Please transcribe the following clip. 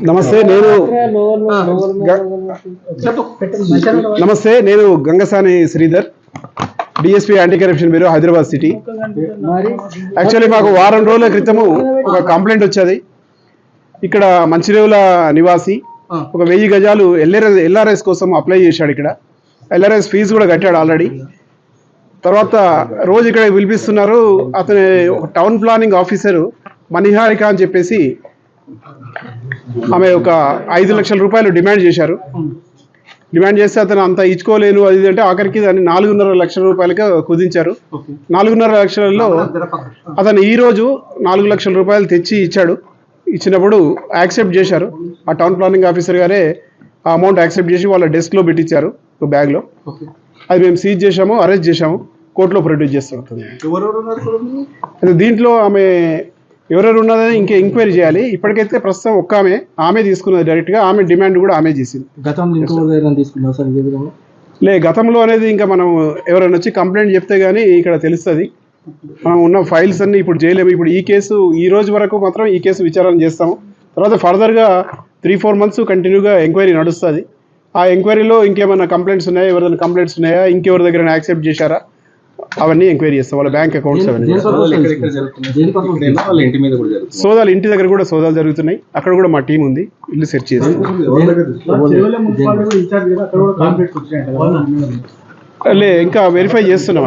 నమస్తే, నేను Gangasani Sridhar, DSP anti corruption bureau, Hyderabad city. Actually మాకు వారం రోజుల క్రితము ఒక కంప్లైంట్ వచ్చేది. ఇక్కడ మంచిరేవుల నివాసి ఒక 1000 గజాలు ఎల్ఆర్ఎస్ కోసం అప్లై చేశాడు. ఇక్కడ ఎల్ఆర్ఎస్ ఫీజు కూడా కట్టాడు ఆల్రెడీ. తర్వాత రోజు ఇక్కడ పిలిపిస్తున్నారు. అతని ఒక టౌన్ ప్లానింగ్ ఆఫీసరు మణిహారిక అని చెప్పేసి ఆమె ఒక 5 లక్షల రూపాయలు డిమాండ్ చేశారు. డిమాండ్ చేస్తే అతను అంత ఇచ్చుకోలేను అది అంటే ఆఖరికి దాన్ని 4.5 లక్షల రూపాయలకి కుదించారు. 4.5 లక్షలలో అతను ఈరోజు 4 లక్షల రూపాయలు తెచ్చి ఇచ్చాడు. ఇచ్చినప్పుడు యాక్సెప్ట్ చేశారు. ఆ టౌన్ ప్లానింగ్ ఆఫీసర్ గారే ఆ అమౌంట్ యాక్సెప్ట్ చేసి వాళ్ళ డెస్క్లో పెట్టించారు, ఒక బ్యాగ్లో. అది మేము సీజ్ చేశాము, అరెస్ట్ చేశాము, కోర్టులో ప్రొడ్యూస్ చేస్తాం. అయితే దీంట్లో ఆమె ఎవరెవరు ఉన్నదని ఇంకా ఎంక్వైరీ చేయాలి. ఇప్పటికైతే ప్రస్తుతం ఒక్క ఆమె తీసుకున్నది డైరెక్ట్గా. ఆమె డిమాండ్ కూడా ఆమె చేసింది. గతంలో అనేది ఇంకా మనం ఎవరైనా వచ్చి కంప్లైంట్ చెప్తే కానీ ఇక్కడ తెలుస్తుంది. మనం ఉన్న ఫైల్స్ అన్ని ఇప్పుడు చేయలేము. ఇప్పుడు ఈ కేసు ఈ రోజు వరకు మాత్రం ఈ కేసు విచారణ చేస్తాము. తర్వాత ఫర్దర్గా 3-4 మంత్స్ కంటిన్యూగా ఎంక్వైరీ నడుస్తుంది. ఆ ఎంక్వైరీలో ఇంకేమైనా కంప్లైంట్స్ ఉన్నాయా, ఎవరైనా కంప్లైంట్స్ ఉన్నాయా, ఇంకెవరి దగ్గర యాక్సెప్ట్ చేశారా, అవన్నీ ఎంక్వైరీ చేస్తాం. వాళ్ళ బ్యాంక్ అకౌంట్స్ అవన్నీ సోదాలు, ఇంటి దగ్గర కూడా సోదాలు జరుగుతున్నాయి. అక్కడ కూడా మా టీం ఉంది, ఇల్లు సెర్చ్ చేసి. ఇంకా వెరిఫై చేస్తున్నాం.